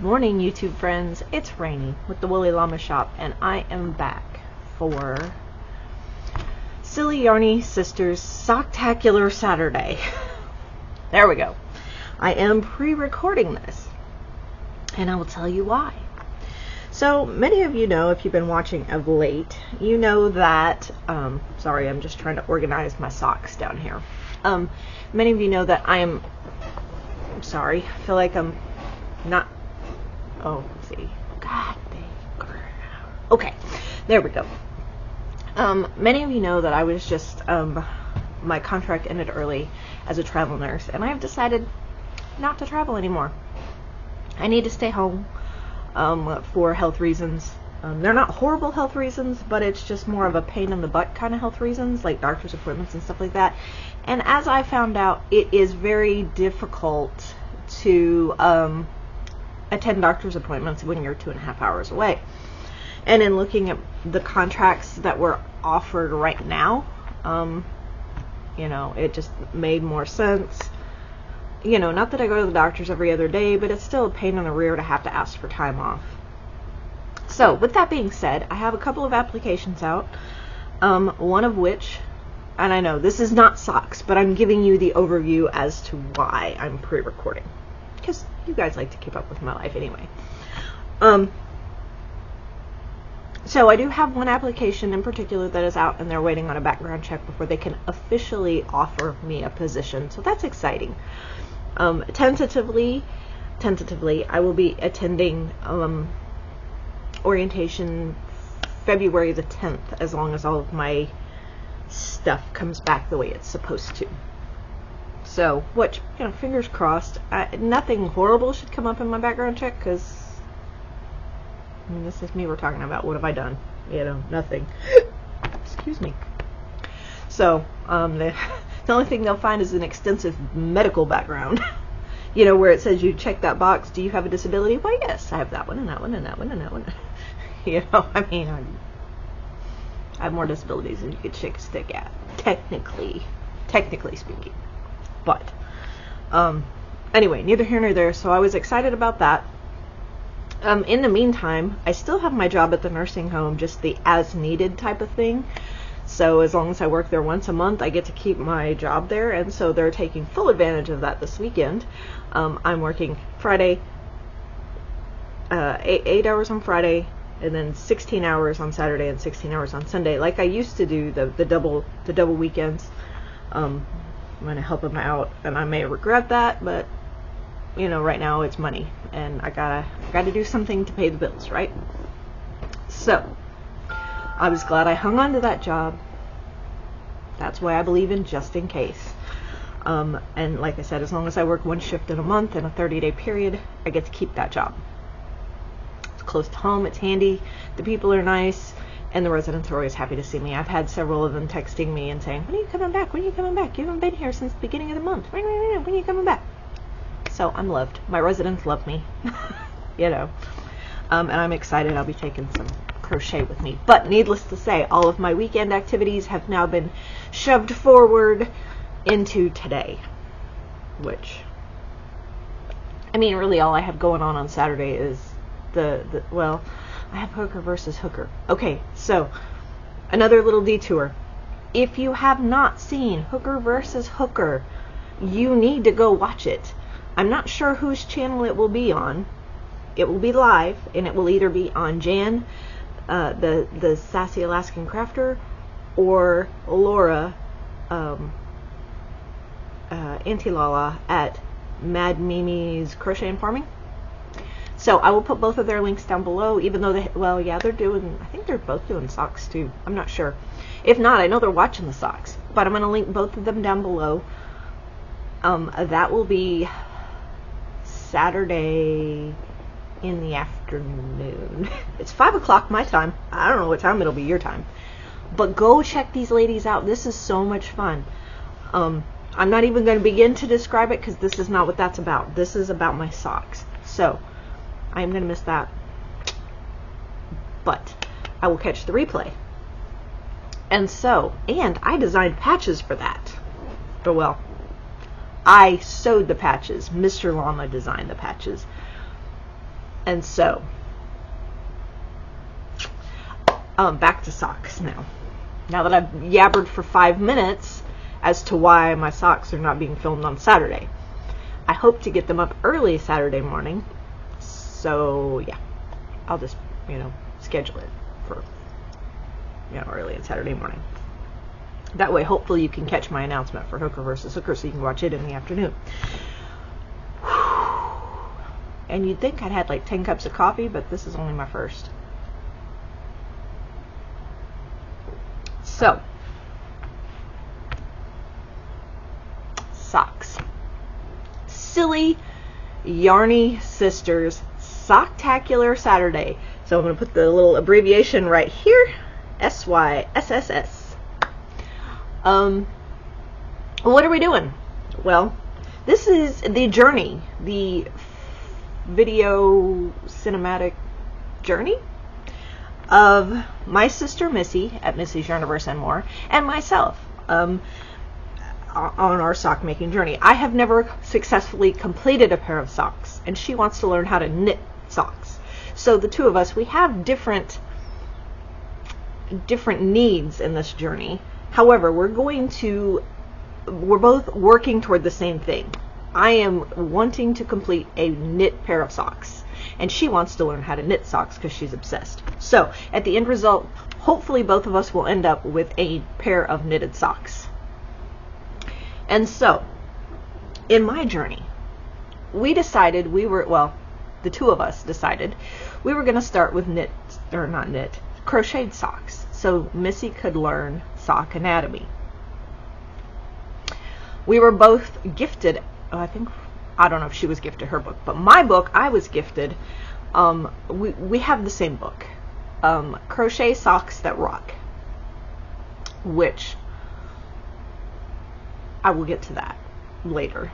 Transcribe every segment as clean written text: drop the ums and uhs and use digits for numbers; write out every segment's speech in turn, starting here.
morning, YouTube friends. It's Ranee with the Woolly Llama Shop, and I am back for Silly Yarny Sister's Socktacular Saturday. There we go. I am pre-recording this, and I will tell you why. So, many of you know, if you've been watching of late, you know that, sorry, I'm just trying to organize my socks down here. Many of you know that I'm sorry, I feel like I'm not, oh, let's see, God dang, okay, there we go. Many of you know that I was just, my contract ended early as a travel nurse, and I've decided not to travel anymore. I need to stay home, for health reasons. They're not horrible health reasons, but it's just more of a pain in the butt kind of health reasons, like doctor's appointments and stuff like that. And as I found out, it is very difficult to attend doctor's appointments when you're 2.5 hours away. And in looking at the contracts that were offered right now, you know, it just made more sense. You know, not that I go to the doctors every other day, but it's still a pain in the rear to have to ask for time off. So, with that being said, I have a couple of applications out, one of which, and I know this is not socks, but I'm giving you the overview as to why I'm pre-recording, because you guys like to keep up with my life anyway. So I do have one application in particular that is out, and they're waiting on a background check before they can officially offer me a position, so that's exciting. Tentatively, I will be attending orientation February the 10th, as long as all of my stuff comes back the way it's supposed to. So, which, you know, fingers crossed. Nothing horrible should come up in my background check, because, I mean, this is me we're talking about. What have I done? You know, nothing. Excuse me. So, the only thing they'll find is an extensive medical background. You know, where it says you check that box, do you have a disability? Well, yes, I have that one, and that one, and that one, and that one. You know, I mean, I have more disabilities than you could shake a stick at, technically speaking. But, anyway, neither here nor there, so I was excited about that. In the meantime, I still have my job at the nursing home, just the as-needed type of thing. So as long as I work there once a month, I get to keep my job there, and so they're taking full advantage of that this weekend. I'm working Friday, 8 hours on Friday, and then 16 hours on Saturday and 16 hours on Sunday, like I used to do the double weekends. I'm gonna help them out, and I may regret that, but you know, right now it's money, and I gotta do something to pay the bills, right? So I was glad I hung on to that job. That's why I believe in just in case. And like I said, as long as I work one shift in a month in a 30-day period, I get to keep that job. It's close to home, it's handy, the people are nice, and the residents are always happy to see me. I've had several of them texting me and saying, when are you coming back? When are you coming back? You haven't been here since the beginning of the month. When are you coming back? So I'm loved. My residents love me. You know. And I'm excited. I'll be taking some crochet with me. But needless to say, all of my weekend activities have now been shoved forward into today. Which, I mean, really all I have going on Saturday is well, I have hooker versus hooker. Okay, so another little detour. If you have not seen Hooker versus Hooker, you need to go watch it. I'm not sure whose channel it will be on. It will be live, and it will either be on Jan, the Sassy Alaskan Crafter, or Laura, Auntie Lala at Mad Mimi's Crochet and Farming. So I will put both of their links down below, even though they're doing, I think they're both doing socks too. I'm not sure. If not, I know they're watching the socks, but I'm going to link both of them down below. That will be Saturday in the afternoon. It's 5 o'clock my time. I don't know what time it'll be your time. But go check these ladies out. This is so much fun. I'm not even going to begin to describe it because this is not what that's about. This is about my socks. So I'm going to miss that. But I will catch the replay. And I designed patches for that. But well, I sewed the patches. Mr. Llama designed the patches. And so, back to socks now. Now that I've yabbered for 5 minutes as to why my socks are not being filmed on Saturday. I hope to get them up early Saturday morning. So, yeah. I'll just, schedule it for, early on Saturday morning. That way, hopefully, you can catch my announcement for Hooker versus Hooker so you can watch it in the afternoon. And you'd think I'd had like 10 cups of coffee, but this is only my first. So, socks. Silly Yarny Sisters Socktacular Saturday. So I'm going to put the little abbreviation right here. SYSSS. What are we doing? Well, this is the journey, the video cinematic journey of my sister Missi at Missi's Yarniverse and More, and myself on our sock making journey. I have never successfully completed a pair of socks, and she wants to learn how to knit socks. So the two of us, we have different needs in this journey. However, we're both working toward the same thing. I am wanting to complete a knit pair of socks, and she wants to learn how to knit socks because she's obsessed. So at the end result, hopefully both of us will end up with a pair of knitted socks. And so, in my journey, the two of us decided we were going to start with crocheted socks, so Missi could learn sock anatomy. We were both gifted, I don't know if she was gifted her book, but my book, I was gifted, we have the same book, Crochet Socks That Rock, which I will get to that later.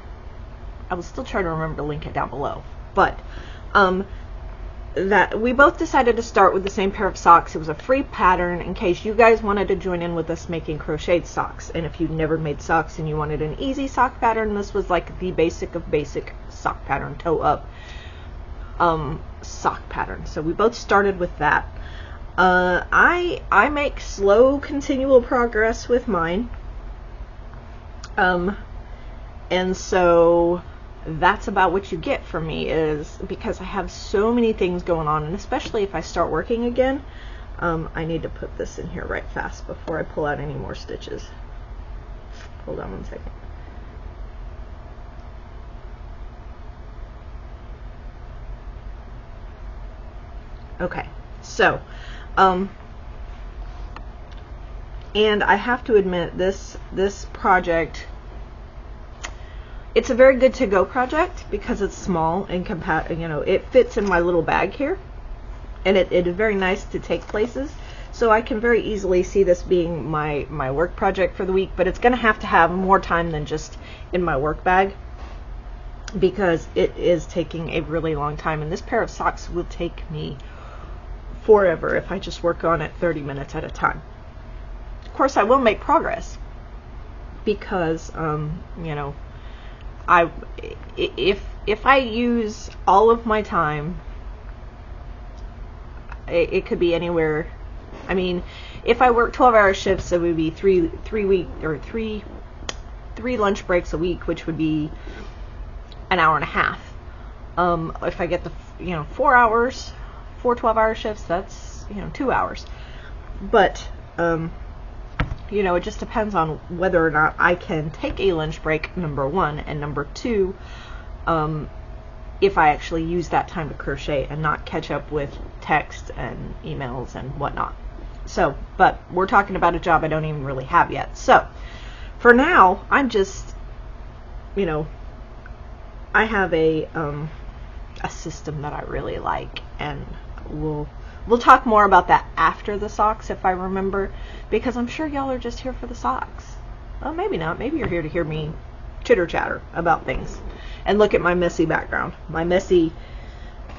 I will still try to remember to link it down below, but that we both decided to start with the same pair of socks. It was a free pattern in case you guys wanted to join in with us making crocheted socks. And if you've never made socks and you wanted an easy sock pattern, this was like the basic of basic sock pattern, toe up sock pattern. So we both started with that. I make slow continual progress with mine. And so that's about what you get from me, is because I have so many things going on, and especially if I start working again, I need to put this in here right fast before I pull out any more stitches. Hold on one second. Okay, so, and I have to admit, this project, it's a very good to-go project because it's small and it fits in my little bag here, and it is very nice to take places. So I can very easily see this being my work project for the week, but it's going to have more time than just in my work bag because it is taking a really long time, and this pair of socks will take me forever if I just work on it 30 minutes at a time. Of course, I will make progress because if I use all of my time, it could be anywhere. I mean, if I work 12-hour shifts, it would be three lunch breaks a week, which would be an hour and a half. If I get the 4 hours, 4 12-hour shifts, that's 2 hours. But it just depends on whether or not I can take a lunch break, number one, and number two, if I actually use that time to crochet and not catch up with text and emails and whatnot. So, but we're talking about a job I don't even really have yet. So, for now, I'm just, I have a system that I really like, and we'll talk more about that after the socks if I remember, because I'm sure y'all are just here for the socks. Well, maybe not. Maybe you're here to hear me chitter chatter about things and look at my Missi background, my Missi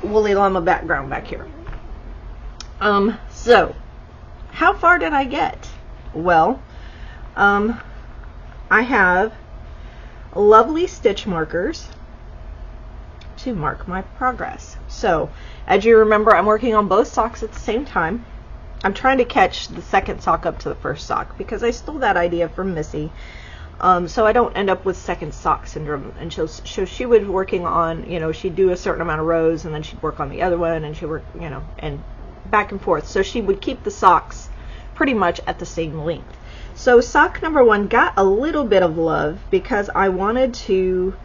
woolly llama background back here. So how far did I get? Well, I have lovely stitch markers to mark my progress. So, as you remember, I'm working on both socks at the same time. I'm trying to catch the second sock up to the first sock because I stole that idea from Missi. So I don't end up with second sock syndrome. And so she was working on, you know, she'd do a certain amount of rows and then she'd work on the other one and she'd work, you know, and back and forth. So she would keep the socks pretty much at the same length. So sock number 1 got a little bit of love because I wanted to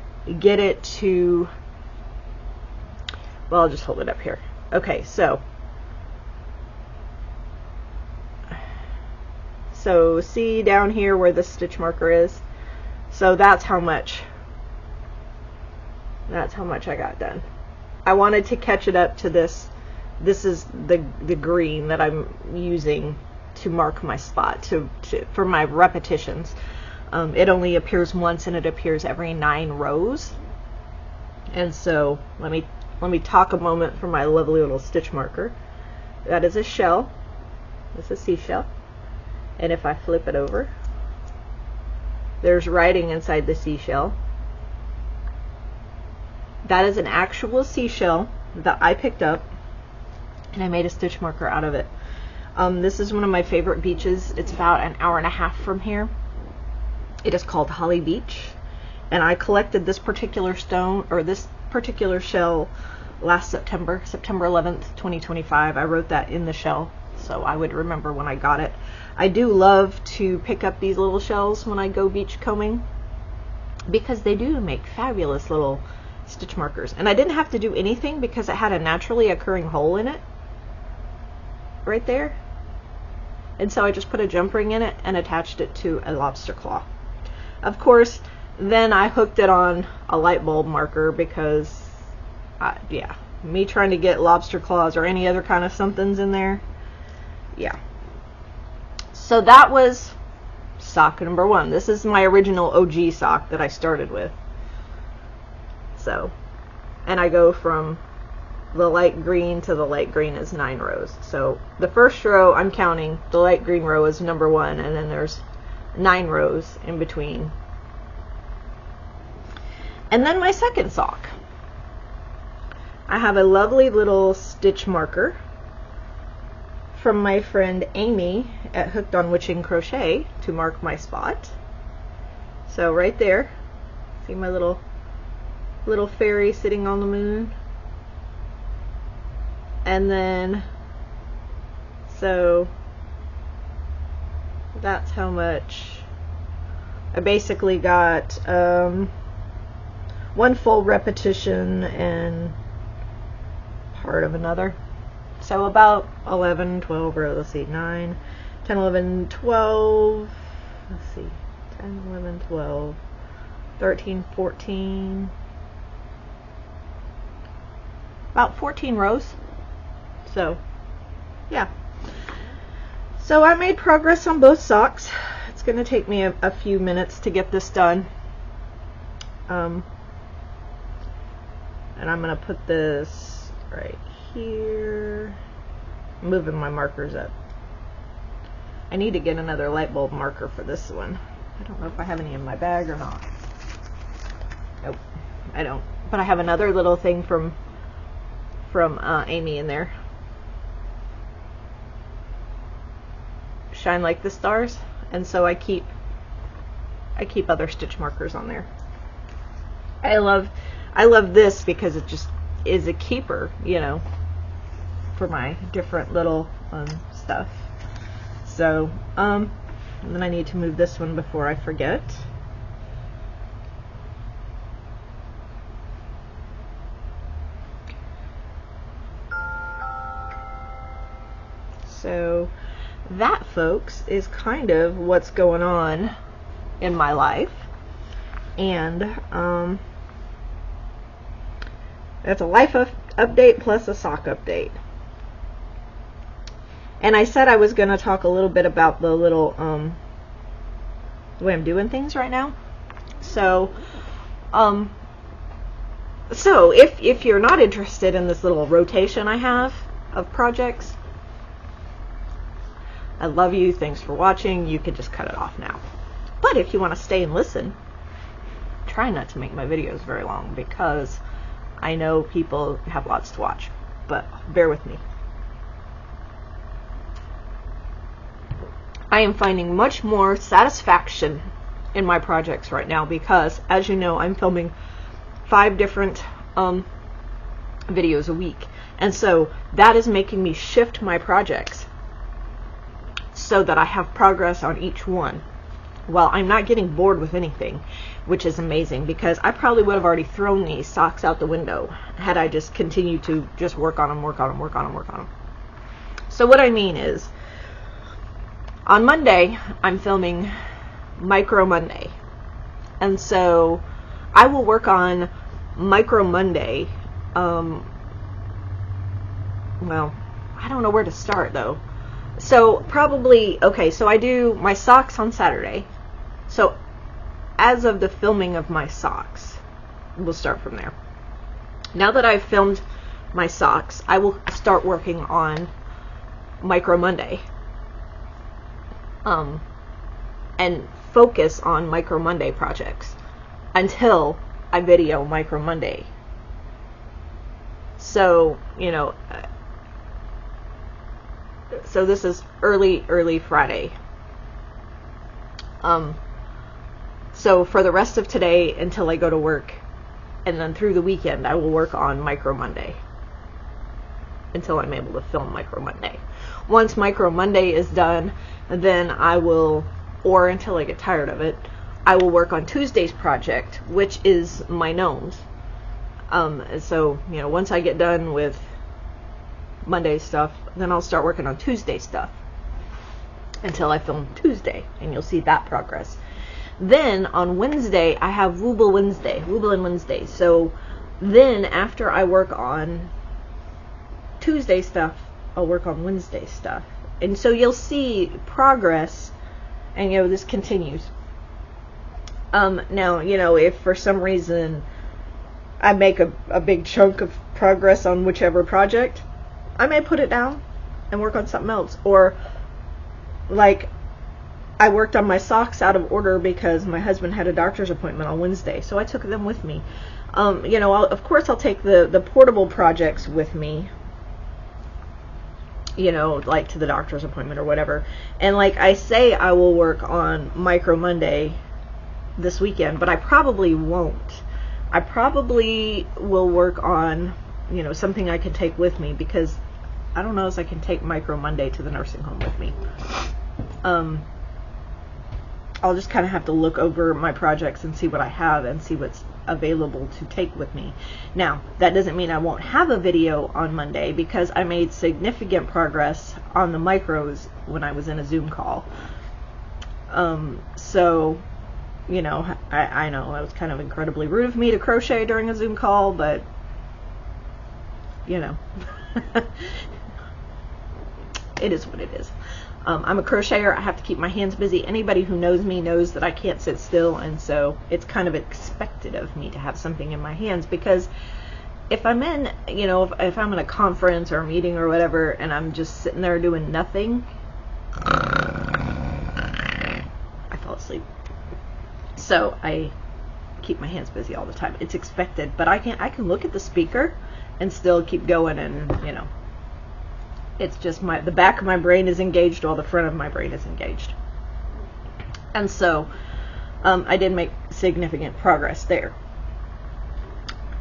get it to, well, I'll just hold it up here. Okay, so see down here where the stitch marker is? So that's how much I got done. I wanted to catch it up to this. This is the green that I'm using to mark my spot for my repetitions. It only appears once and it appears every 9 rows. And so let me talk a moment for my lovely little stitch marker. That is a shell. It's a seashell. And if I flip it over, there's writing inside the seashell. That is an actual seashell that I picked up and I made a stitch marker out of it. This is one of my favorite beaches. It's about an hour and a half from here. It is called Holly Beach, and I collected this particular stone, or this particular shell, last September 11th, 2025. I wrote that in the shell so I would remember when I got it. I do love to pick up these little shells when I go beach combing because they do make fabulous little stitch markers. And I didn't have to do anything because it had a naturally occurring hole in it right there. And so I just put a jump ring in it and attached it to a lobster claw. Of course, then I hooked it on a light bulb marker because, yeah, me trying to get lobster claws or any other kind of somethings in there, yeah. So that was sock number 1. This is my original OG sock that I started with. So, and I go from the light green to the light green is 9 rows. So the first row I'm counting, the light green row is number 1, and then there's 9 rows in between. And then my second sock. I have a lovely little stitch marker from my friend Amie at Hooked on Witching Crochet to mark my spot. So right there, see my little fairy sitting on the moon? And then, so that's how much I basically got. 1 full repetition and part of another. So about 11, 12, or let's see, 9, 10, 11, 12, let's see, 10, 11, 12, 13, 14, about 14 rows. So, yeah. So I made progress on both socks. It's going to take me a few minutes to get this done. And I'm going to put this right here. I'm moving my markers up. I need to get another light bulb marker for this one. I don't know if I have any in my bag or not. Nope, I don't. But I have another little thing from Amie in there. Shine like the stars. And so I keep other stitch markers on there. I love this because it just is a keeper, you know, for my different little stuff. So, and then I need to move this one before I forget. So that, folks, is kind of what's going on in my life. And that's a life update plus a sock update. And I said I was going to talk a little bit about the little the way I'm doing things right now. So if you're not interested in this little rotation I have of projects, I love you. Thanks for watching. You could just cut it off now. But if you want to stay and listen, try not to make my videos very long because I know people have lots to watch, but bear with me. I am finding much more satisfaction in my projects right now because, as you know, I'm filming 5 different videos a week, and so that is making me shift my projects so that I have progress on each one. Well, I'm not getting bored with anything, which is amazing, because I probably would have already thrown these socks out the window had I just continued to just work on them. So what I mean is, on Monday, I'm filming Micro Monday. And so I will work on Micro Monday. Well, I don't know where to start, though. So probably, okay, so I do my socks on Saturday. So as of the filming of my socks, we'll start from there. Now that I've filmed my socks, I will start working on Micro Monday. And focus on Micro Monday projects until I video Micro Monday. So, so this is early Friday. So for the rest of today until I go to work, and then through the weekend, I will work on Micro Monday until I'm able to film Micro Monday. Once Micro Monday is done, then I will, or until I get tired of it, I will work on Tuesday's project, which is my gnomes. So, once I get done with Monday's stuff, then I'll start working on Tuesday's stuff until I film Tuesday, and you'll see that progress. Then on Wednesday, I have Wooble and Wednesday. So then after I work on Tuesday stuff, I'll work on Wednesday stuff. And so you'll see progress, and this continues. Now, if for some reason I make a big chunk of progress on whichever project, I may put it down and work on something else. Or, like, I worked on my socks out of order because my husband had a doctor's appointment on Wednesday, so I took them with me. Of course I'll take the portable projects with me, like to the doctor's appointment or whatever. And like I say, I will work on Micro Monday this weekend, but I probably won't. I probably will work on, something I can take with me, because I don't know if I can take Micro Monday to the nursing home with me. I'll just kind of have to look over my projects and see what I have and see what's available to take with me. Now, that doesn't mean I won't have a video on Monday, because I made significant progress on the micros when I was in a Zoom call. So, I know it was kind of incredibly rude of me to crochet during a Zoom call, but, it is what it is. I'm a crocheter. I have to keep my hands busy. Anybody who knows me knows that I can't sit still, and so it's kind of expected of me to have something in my hands, because if I'm in, if I'm in a conference or a meeting or whatever, and I'm just sitting there doing nothing, I fall asleep. So I keep my hands busy all the time. It's expected, but I can look at the speaker and still keep going, and it's just the back of my brain is engaged while the front of my brain is engaged. And so I did make significant progress there.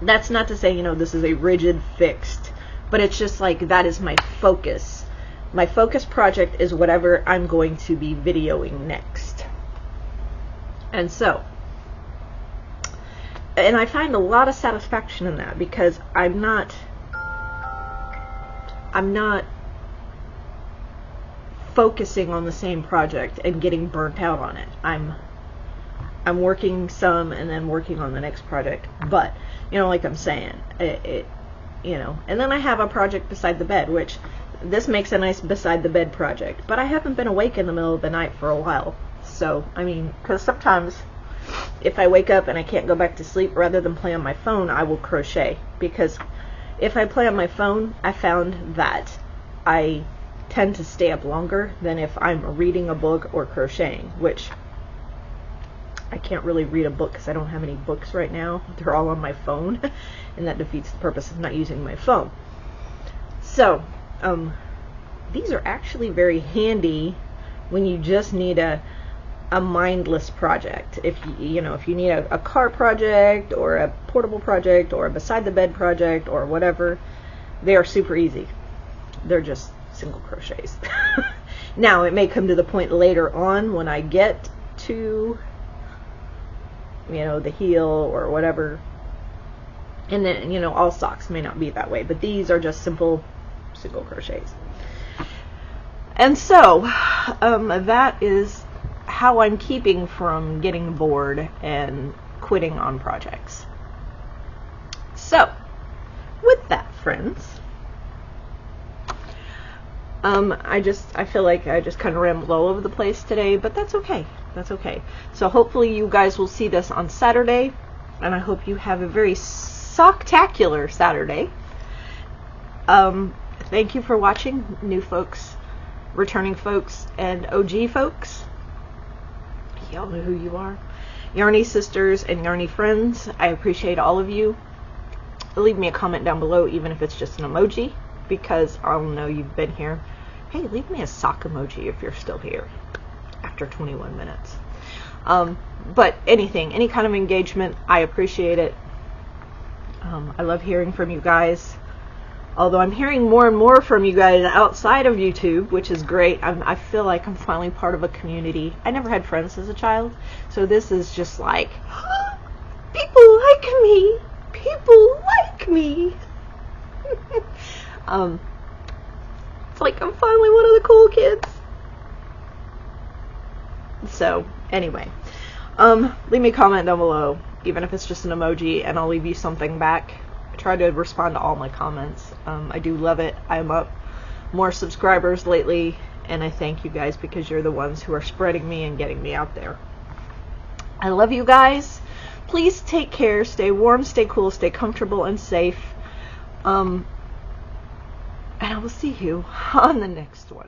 That's not to say, this is a rigid fixed, but it's just like that is my focus. My focus project is whatever I'm going to be videoing next. And so, and I find a lot of satisfaction in that, because I'm not focusing on the same project and getting burnt out on it. I'm working some and then working on the next project. But, like I'm saying, and then I have a project beside the bed, which this makes a nice beside the bed project. But I haven't been awake in the middle of the night for a while. So, because sometimes if I wake up and I can't go back to sleep, rather than play on my phone, I will crochet. Because if I play on my phone, I found that I tend to stay up longer than if I'm reading a book or crocheting, which I can't really read a book because I don't have any books right now. They're all on my phone, and that defeats the purpose of not using my phone. So, these are actually very handy when you just need a mindless project. If you need a car project or a portable project or a beside the bed project or whatever, they are super easy. They're just single crochets. Now, it may come to the point later on when I get to the heel or whatever, and then all socks may not be that way, but these are just simple single crochets. And so that is how I'm keeping from getting bored and quitting on projects. So with that, friends, I feel like I just kind of rambled all over the place today, but that's okay. That's okay. So hopefully you guys will see this on Saturday, and I hope you have a very Socktacular Saturday. Thank you for watching, new folks, returning folks, and OG folks. Y'all know who you are. Yarny sisters and Yarny friends, I appreciate all of you. Leave me a comment down below, even if it's just an emoji, because I'll know you've been here. Hey, leave me a sock emoji if you're still here after 21 minutes. But anything, any kind of engagement, I appreciate it. I love hearing from you guys. Although I'm hearing more and more from you guys outside of YouTube, which is great. I feel like I'm finally part of a community. I never had friends as a child, so this is just like, people like me. People like me. It's like I'm finally one of the cool kids. So anyway, leave me a comment down below, even if it's just an emoji, and I'll leave you something back. I try to respond to all my comments. I do love it. I'm up more subscribers lately, and I thank you guys because you're the ones who are spreading me and getting me out there. I love you guys. Please take care. Stay warm, stay cool, stay comfortable and safe. And I will see you on the next one.